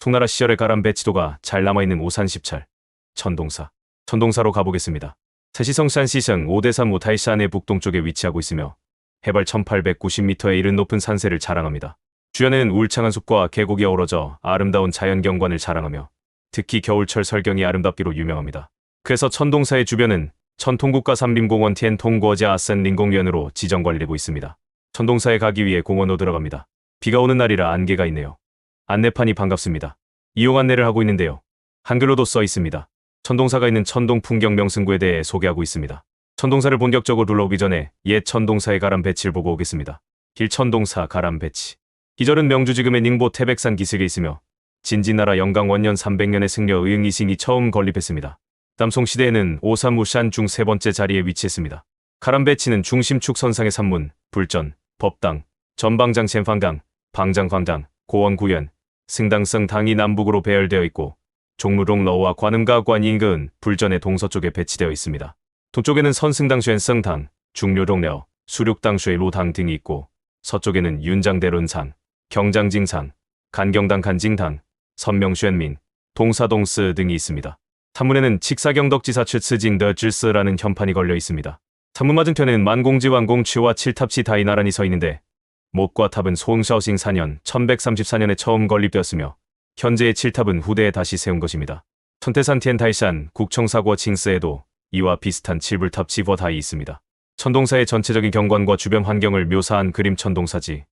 송나라 시절에 가람 배치도가 잘 남아있는 오산 10찰, 천동사. 천동사로 가보겠습니다. 세시성산 시성 5대3 우타이산의 북동쪽에 위치하고 있으며 해발 1890m에 이른 높은 산세를 자랑합니다. 주변에는 울창한 숲과 계곡이 어우러져 아름다운 자연경관을 자랑하며 특히 겨울철 설경이 아름답기로 유명합니다. 그래서 천동사의 주변은 천통국가 삼림공원 티엔통거자 아산 린공연으로 지정관리되고 있습니다. 천동사에 가기 위해 공원으로 들어갑니다. 비가 오는 날이라 안개가 있네요. 안내판이 반갑습니다. 이용 안내를 하고 있는데요. 한글로도 써 있습니다. 천동사가 있는 천동 풍경 명승구에 대해 소개하고 있습니다. 천동사를 본격적으로 둘러오기 전에 옛 천동사의 가람 배치를 보고 오겠습니다. 길천동사 가람 배치. 기절은 명주 지금의 닝보 태백산 기슭에 있으며 진지나라 영강 원년 300년의 승려 의응이신이 처음 건립했습니다. 남송 시대에는 오사무산 중 세 번째 자리에 위치했습니다. 가람 배치는 중심축 선상의 산문, 불전, 법당, 전방장 젠방당, 방장광당, 고원구현, 승당성 당이 남북으로 배열되어 있고 종루롱 러와 관음가 관인근 불전의 동서쪽에 배치되어 있습니다. 동쪽에는 선승당슈엔성당, 중류롱려, 수륙당슈의 로당 등이 있고 서쪽에는 윤장대론상, 경장징상, 간경당 간징당, 선명슈엔민, 동사동스 등이 있습니다. 산문에는 칙사경덕지사추스징 더질스라는 현판이 걸려 있습니다. 산문 맞은편에는 만공지 왕공취와 칠탑치 다이나란이 서 있는데 못과 탑은 송샤오싱 4년 1134년에 처음 건립되었으며 현재의 칠탑은 후대에 다시 세운 것입니다. 천태산 티엔타이산 국청사고 칭스에도 이와 비슷한 칠불탑 지버다이 있습니다. 천동사의 전체적인 경관과 주변 환경을 묘사한 그림 천동사지.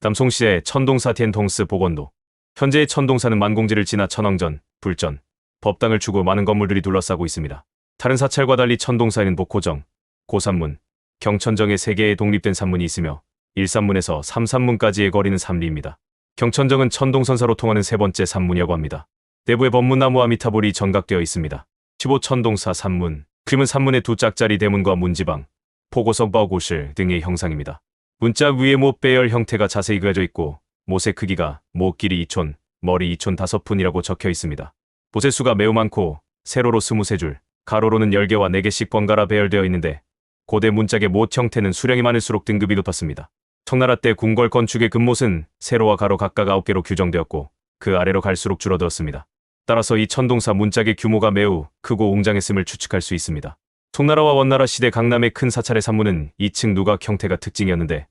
남송시의 천동사 티엔통스 복원도. 현재의 천동사는 만공지를 지나 천왕전, 불전, 법당을 주고 많은 건물들이 둘러싸고 있습니다. 다른 사찰과 달리 천동사에는 복호정, 고산문, 경천정의 3개의 독립된 산문이 있으며 1산문에서 3산문까지의 거리는 3리입니다. 경천정은 천동선사로 통하는 세 번째 산문이라고 합니다. 내부에 법문나무와 미타볼이 정각되어 있습니다. 15천동사 산문. 그림은 산문의 두 짝짜리 대문과 문지방, 포고석 바오고실 등의 형상입니다. 문짝 위에 못 배열 형태가 자세히 그려져 있고 못의 크기가 못 길이 2촌, 머리 2촌 5푼이라고 적혀 있습니다. 못의 수가 매우 많고 세로로 23줄, 가로로는 10개와 4개씩 번갈아 배열되어 있는데 고대 문짝의 못 형태는 수량이 많을수록 등급이 높았습니다. 청나라 때 궁궐 건축의 금못은 세로와 가로 각각 9개로 규정되었고 그 아래로 갈수록 줄어들었습니다. 따라서 이 천동사 문짝의 규모가 매우 크고 웅장했음을 추측할 수 있습니다. 송나라와 원나라 시대 강남의 큰 사찰의 산문은 2층 누각 형태가 특징이었는데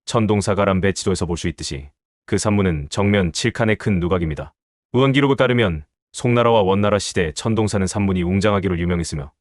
천동사 가람 배치도에서 볼 수 있듯이 그 산문은 정면 7칸의 큰 누각입니다. 우원기록에 따르면 송나라와 원나라 시대 천동사는 산문이 웅장하기로 유명했으며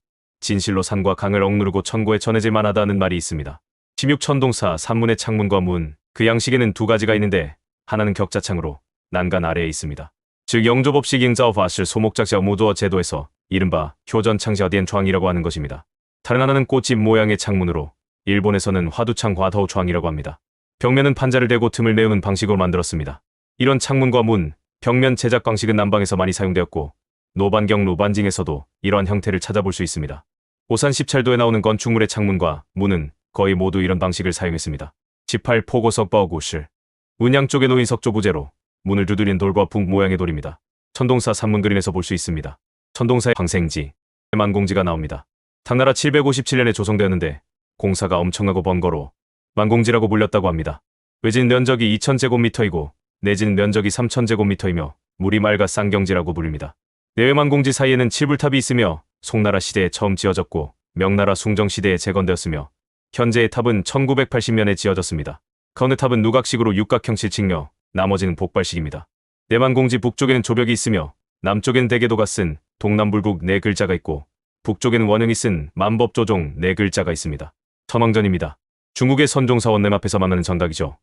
진실로 산과 강을 억누르고 천고에 전해질 만하다는 말이 있습니다. 16천동사 산문의 창문과 문, 그 양식에는 두 가지가 있는데 하나는 격자창으로 난간 아래에 있습니다. 즉 영조법식 잉자오바실 소목작자 무도어 제도에서 이른바 효전창자디엔窗이라고 하는 것입니다. 다른 하나는 꽃집 모양의 창문으로 일본에서는 화두창 과더우窗이라고 합니다. 벽면은 판자를 대고 틈을 메우는 방식으로 만들었습니다. 이런 창문과 문, 벽면 제작 방식은 남방에서 많이 사용되었고 노반경 루반징에서도 이러한 형태를 찾아볼 수 있습니다. 오산 10찰도에 나오는 건축물의 창문과 문은 거의 모두 이런 방식을 사용했습니다. 18 포고석 바오구실. 문 양쪽에 놓인 석조 부재로 문을 두드린 돌과 북 모양의 돌입니다. 천동사 산문 그림에서 볼 수 있습니다. 천동사의 황생지, 만공지가 나옵니다. 당나라 757년에 조성되었는데 공사가 엄청나고 번거로 만공지라고 불렸다고 합니다. 외진 면적이 2000제곱미터이고 내진 면적이 3000제곱미터이며 물이 맑아 쌍경지라고 부릅니다. 내외 만공지 사이에는 칠불탑이 있으며 송나라 시대에 처음 지어졌고 명나라 숭정 시대에 재건되었으며 현재의 탑은 1980년에 지어졌습니다. 가운데 탑은 누각식으로 육각형 실측며 나머지는 복발식입니다. 내만공지 북쪽에는 조벽이 있으며 남쪽에는 대개도가 쓴 동남불국 4글자가 있고 북쪽에는 원흥이 쓴 만법조종 4글자가 있습니다. 천왕전입니다. 중국의 선종사 원냄 앞에서 만나는 정각이죠.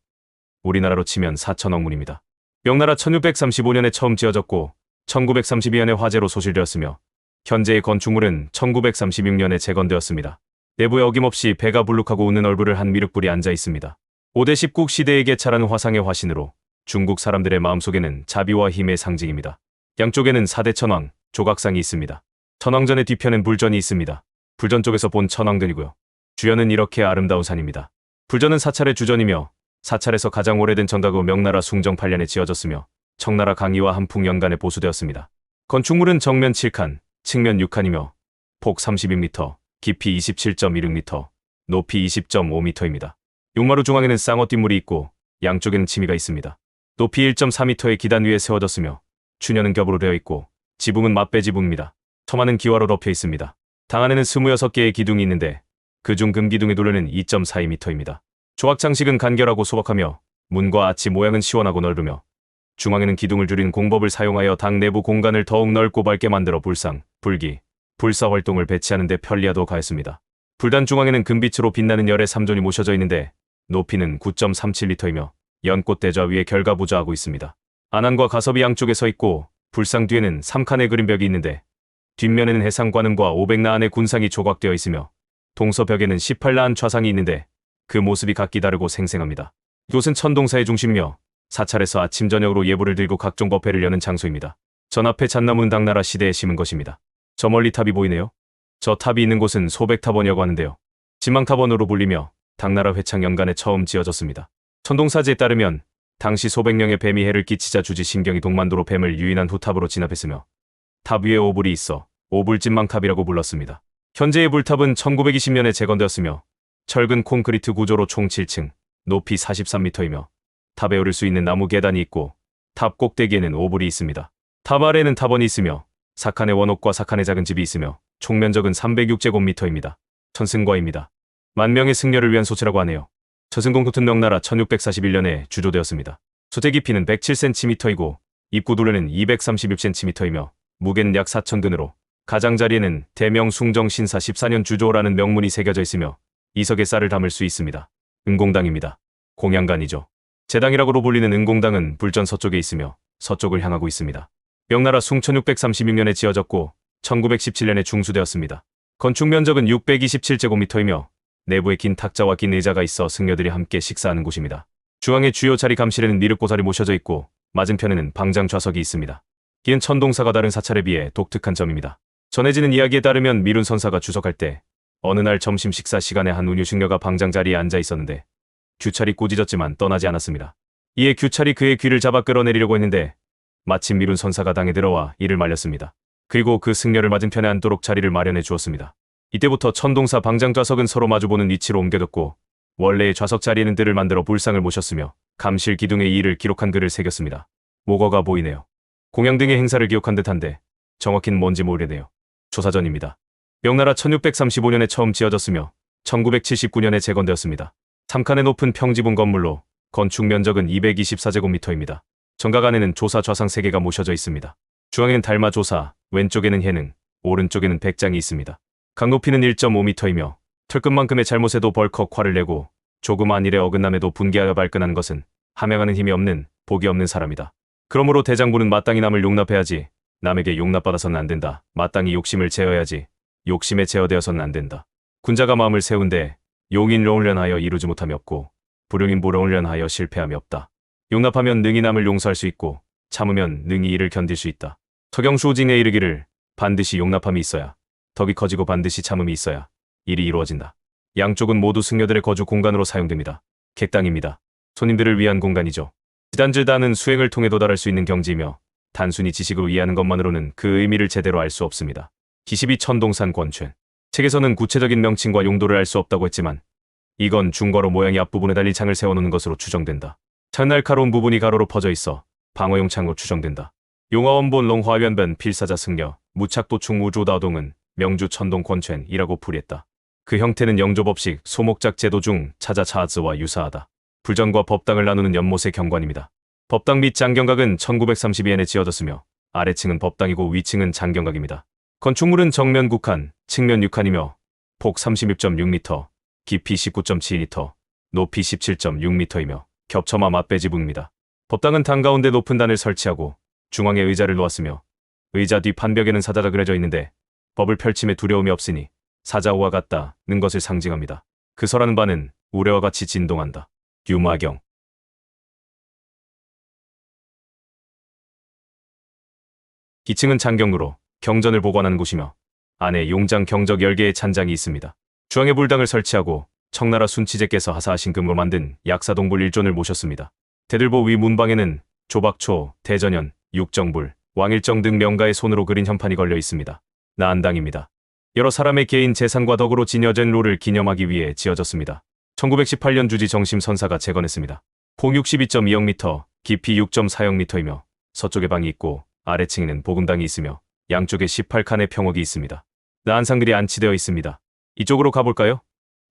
우리나라로 치면 4천왕문입니다. 명나라 1635년에 처음 지어졌고 1932년에 화재로 소실되었으며 현재의 건축물은 1936년에 재건되었습니다. 내부에 어김없이 배가 불룩하고 웃는 얼굴을 한 미륵불이 앉아 있습니다. 5대 10국 시대에게 차라는 화상의 화신으로 중국 사람들의 마음속에는 자비와 힘의 상징입니다. 양쪽에는 4대 천왕, 조각상이 있습니다. 천왕전의 뒤편엔 불전이 있습니다. 불전 쪽에서 본 천왕전이고요. 주연은 이렇게 아름다운 산입니다. 불전은 사찰의 주전이며 사찰에서 가장 오래된 정각으로 명나라 숭정 8년에 지어졌으며 청나라 강희와 한풍 연간에 보수되었습니다. 건축물은 정면 7칸, 측면 6칸이며 폭 32m, 깊이 27.16m, 높이 20.5m입니다. 용마루 중앙에는 쌍어뒷물이 있고 양쪽에는 지미가 있습니다. 높이 1.4m의 기단 위에 세워졌으며 추녀는 겹으로 되어 있고 지붕은 맞배 지붕입니다. 처마는 기와로 덮여 있습니다. 당 안에는 26개의 기둥이 있는데 그중 금기둥의 둘레는 2.42m입니다. 조각 장식은 간결하고 소박하며 문과 아치 모양은 시원하고 넓으며 중앙에는 기둥을 줄인 공법을 사용하여 당 내부 공간을 더욱 넓고 밝게 만들어 불상, 불기, 불사 활동을 배치하는 데 편리하도록 하였습니다. 불단 중앙에는 금빛으로 빛나는 열의 3존이 모셔져 있는데 높이는 9.37m이며 연꽃 대좌 위에 결과부좌하고 있습니다. 안안과 가섭이 양쪽에 서 있고 불상 뒤에는 3칸의 그림벽이 있는데 뒷면에는 해상관음과 500나안의 군상이 조각되어 있으며 동서벽에는 18나안 좌상이 있는데 그 모습이 각기 다르고 생생합니다. 이곳은 천동사의 중심이며 사찰에서 아침 저녁으로 예불을 들고 각종 법회를 여는 장소입니다. 전 앞에 잣나무는 당나라 시대에 심은 것입니다. 저 멀리 탑이 보이네요. 저 탑이 있는 곳은 소백탑원이라고 하는데요. 진망탑원으로 불리며 당나라 회창 연간에 처음 지어졌습니다. 천동사지에 따르면 당시 소백령의 뱀이 해를 끼치자 주지 신경이 동만도로 뱀을 유인한 후 탑으로 진압했으며 탑 위에 오불이 있어 오불진망탑이라고 불렀습니다. 현재의 불탑은 1920년에 재건되었으며 철근 콘크리트 구조로 총 7층, 높이 43m이며 탑에 오를 수 있는 나무 계단이 있고 탑 꼭대기에는 오불이 있습니다. 탑 아래에는 탑원이 있으며 사칸의 원옥과 사칸의 작은 집이 있으며 총 면적은 306제곱미터입니다. 천승과입니다. 만명의 승려를 위한 소치라고 하네요. 저승공 붙은 명나라 1641년에 주조되었습니다. 소재 깊이는 107cm이고 입구 둘레는 236cm이며 무게는 약 4,000근으로 가장자리에는 대명 숭정 신사 14년 주조라는 명문이 새겨져 있으며 이석의 쌀을 담을 수 있습니다. 은공당입니다. 공양간이죠. 제당이라고로 불리는 은공당은 불전 서쪽에 있으며 서쪽을 향하고 있습니다. 명나라 숭 1636년에 지어졌고 1917년에 중수되었습니다. 건축 면적은 627제곱미터이며 내부에 긴 탁자와 긴 의자가 있어 승려들이 함께 식사하는 곳입니다. 중앙의 주요 자리 감실에는 미륵고사리 모셔져 있고 맞은편에는 방장 좌석이 있습니다. 이는 천동사가 다른 사찰에 비해 독특한 점입니다. 전해지는 이야기에 따르면 미룬 선사가 주석할 때 어느 날 점심 식사 시간에 한 운유승려가 방장 자리에 앉아 있었는데 규찰이 꾸짖었지만 떠나지 않았습니다. 이에 규찰이 그의 귀를 잡아 끌어내리려고 했는데 마침 미룬 선사가 당에 들어와 이를 말렸습니다. 그리고 그 승려를 맞은편에 앉도록 자리를 마련해 주었습니다. 이때부터 천동사 방장 좌석은 서로 마주보는 위치로 옮겨졌고 원래의 좌석 자리에는 뜰을 만들어 불상을 모셨으며 감실 기둥에 이 일을 기록한 글을 새겼습니다. 모거가 보이네요. 공양 등의 행사를 기억한 듯한데 정확히는 뭔지 모르겠네요. 조사전입니다. 명나라 1635년에 처음 지어졌으며 1979년에 재건되었습니다. 3칸의 높은 평지분 건물로 건축 면적은 224제곱미터입니다. 정각 안에는 조사 좌상 3개가 모셔져 있습니다. 중앙에는 달마 조사, 왼쪽에는 해능, 오른쪽에는 백장이 있습니다. 각 높이는 1.5m이며 털끝만큼의 잘못에도 벌컥 화를 내고 조그마한 일에 어긋남에도 분개하여 발끈한 것은 함양하는 힘이 없는 복이 없는 사람이다. 그러므로 대장부는 마땅히 남을 용납해야지 남에게 용납받아서는 안 된다. 마땅히 욕심을 제어해야지 욕심에 제어되어서는 안 된다. 군자가 마음을 세운데 용인을 훈련하여 이루지 못함이 없고 불용인보를 훈련하여 실패함이 없다. 용납하면 능히 남을 용서할 수 있고 참으면 능히 이를 견딜 수 있다. 서경수징에 이르기를 반드시 용납함이 있어야 덕이 커지고 반드시 참음이 있어야 일이 이루어진다. 양쪽은 모두 승려들의 거주 공간으로 사용됩니다. 객당입니다. 손님들을 위한 공간이죠. 지단질단은 수행을 통해 도달할 수 있는 경지이며 단순히 지식으로 이해하는 것만으로는 그 의미를 제대로 알 수 없습니다. 기십이 천동산 권촨. 책에서는 구체적인 명칭과 용도를 알 수 없다고 했지만 이건 중괄호 모양의 앞부분에 달리 창을 세워놓는 것으로 추정된다. 창 날카로운 부분이 가로로 퍼져 있어 방어용 창으로 추정된다. 용화원본 롱화변변 필사자 승려 무착도충 우조다동은 명주 천동 권촨이라고 풀이했다. 그 형태는 영조법식 소목작 제도 중 차자 차즈와 유사하다. 불전과 법당을 나누는 연못의 경관입니다. 법당 및 장경각은 1932년에 지어졌으며 아래층은 법당이고 위층은 장경각입니다. 건축물은 정면 9칸, 측면 6칸이며 폭 36.6m, 깊이 19.7m, 높이 17.6m이며 겹쳐마 맞배지붕입니다. 법당은 당 가운데 높은 단을 설치하고 중앙에 의자를 놓았으며 의자 뒤 판벽에는 사자가 그려져 있는데 법을 펼침에 두려움이 없으니 사자와 같다는 것을 상징합니다. 그 설하는 바는 우레와 같이 진동한다. 유마경. 기층은 장경루로 경전을 보관하는 곳이며 안에 용장 경적 10개의 찬장이 있습니다. 중앙에 불당을 설치하고 청나라 순치제께서 하사하신 금으로 만든 약사동불 일존을 모셨습니다. 대들보 위 문방에는 조박초, 대전연, 육정불, 왕일정 등 명가의 손으로 그린 현판이 걸려 있습니다. 나안당입니다. 여러 사람의 개인 재산과 덕으로 진여된 로를 기념하기 위해 지어졌습니다. 1918년 주지 정심 선사가 재건했습니다. 폭 62.20m, 깊이 6.40m이며 서쪽에 방이 있고 아래층에는 보금당이 있으며 양쪽에 18칸의 평옥이 있습니다. 난상들이 안치되어 있습니다. 이쪽으로 가볼까요?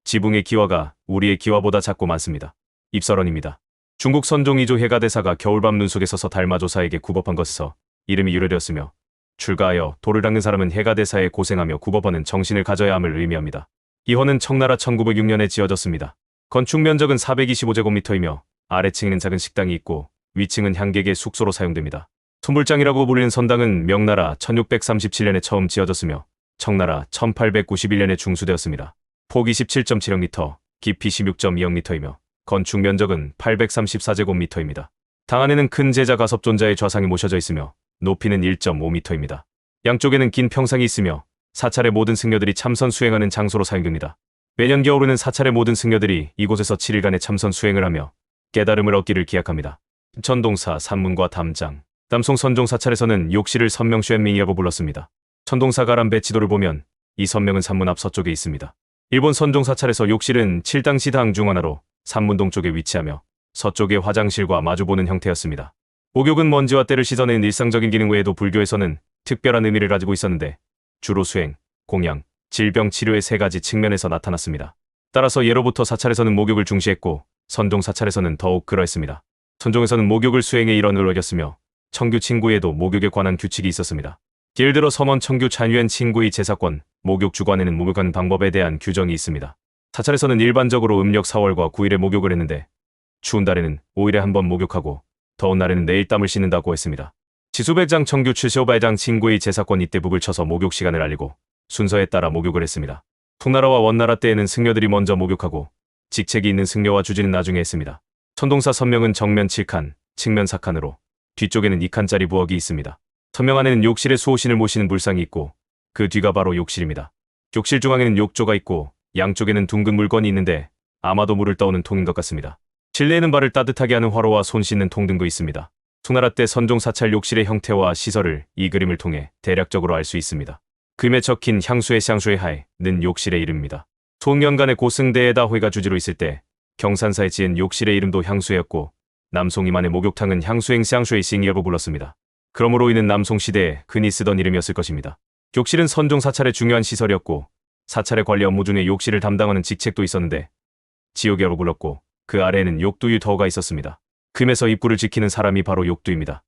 지붕의 기와가 우리의 기와보다 작고 많습니다. 입설원입니다. 중국 선종 2조 해가대사가 겨울밤 눈 속에 서서 달마조사에게 굽업한 것에서 이름이 유래되었으며 출가하여 돌을 닦는 사람은 해가대사에 고생하며 굽업하는 정신을 가져야 함을 의미합니다. 이 헌은 청나라 1906년에 지어졌습니다. 건축 면적은 425제곱미터이며 아래층에는 작은 식당이 있고 위층은 향객의 숙소로 사용됩니다. 손불장이라고 불리는 선당은 명나라 1637년에 처음 지어졌으며 청나라 1891년에 중수되었습니다. 폭 27.70m, 깊이 16.20m이며 건축 면적은 834제곱미터입니다. 당 안에는 큰 제자 가섭존자의 좌상이 모셔져 있으며 높이는 1.5m입니다. 양쪽에는 긴 평상이 있으며 사찰의 모든 승려들이 참선 수행하는 장소로 사용됩니다. 매년 겨울에는 사찰의 모든 승려들이 이곳에서 7일간의 참선 수행을 하며 깨달음을 얻기를 기약합니다. 천동사 산문과 담장, 남송 선종 사찰에서는 욕실을 선명슈엔밍이라고 불렀습니다. 천동사 가람 배치도를 보면 이 선명은 산문 앞 서쪽에 있습니다. 일본 선종 사찰에서 욕실은 7당 시당 중 하나로 산문 동쪽에 위치하며 서쪽에 화장실과 마주보는 형태였습니다. 목욕은 먼지와 때를 씻어내는 일상적인 기능 외에도 불교에서는 특별한 의미를 가지고 있었는데 주로 수행, 공양, 질병 치료의 세 가지 측면에서 나타났습니다. 따라서 예로부터 사찰에서는 목욕을 중시했고 선종 사찰에서는 더욱 그러했습니다. 선종에서는 목욕을 수행의 일원으로 여겼으며 청규 친구에도 목욕에 관한 규칙이 있었습니다. 예를 들어 서먼 청규 찬유엔 친구의 제사권, 목욕 주관에는 목욕하는 방법에 대한 규정이 있습니다. 사찰에서는 일반적으로 음력 4월과 9일에 목욕을 했는데 추운 달에는 5일에 한 번 목욕하고 더운 날에는 내일 땀을 씻는다고 했습니다. 지수백장 청규 칠쇼발장 친구의 제사권 이때 북을 쳐서 목욕 시간을 알리고 순서에 따라 목욕을 했습니다. 통나라와 원나라 때에는 승려들이 먼저 목욕하고 직책이 있는 승려와 주지는 나중에 했습니다. 천동사 선명은 정면 7칸, 측면 4칸으로 뒤쪽에는 2칸짜리 부엌이 있습니다. 선명 안에는 욕실에 수호신을 모시는 물상이 있고 그 뒤가 바로 욕실입니다. 욕실 중앙에는 욕조가 있고 양쪽에는 둥근 물건이 있는데 아마도 물을 떠오는 통인 것 같습니다. 실내에는 발을 따뜻하게 하는 화로와 손 씻는 통 등도 있습니다. 송나라 때 선종 사찰 욕실의 형태와 시설을 이 그림을 통해 대략적으로 알 수 있습니다. 그림에 적힌 향수의 샹수의 하에는 욕실의 이름입니다. 송년간의 고승대에다 회가 주지로 있을 때 경산사에 지은 욕실의 이름도 향수였고 남송 이만의 목욕탕은 향수행 샹수의 싱이라고 불렀습니다. 그러므로 이는 남송 시대에 흔히 쓰던 이름이었을 것입니다. 욕실은 선종 사찰의 중요한 시설이었고 사찰의 관리 업무 중에 욕실을 담당하는 직책도 있었는데 지옥이라고 불렀고 그 아래에는 욕두유 더가 있었습니다. 금에서 입구를 지키는 사람이 바로 욕두입니다.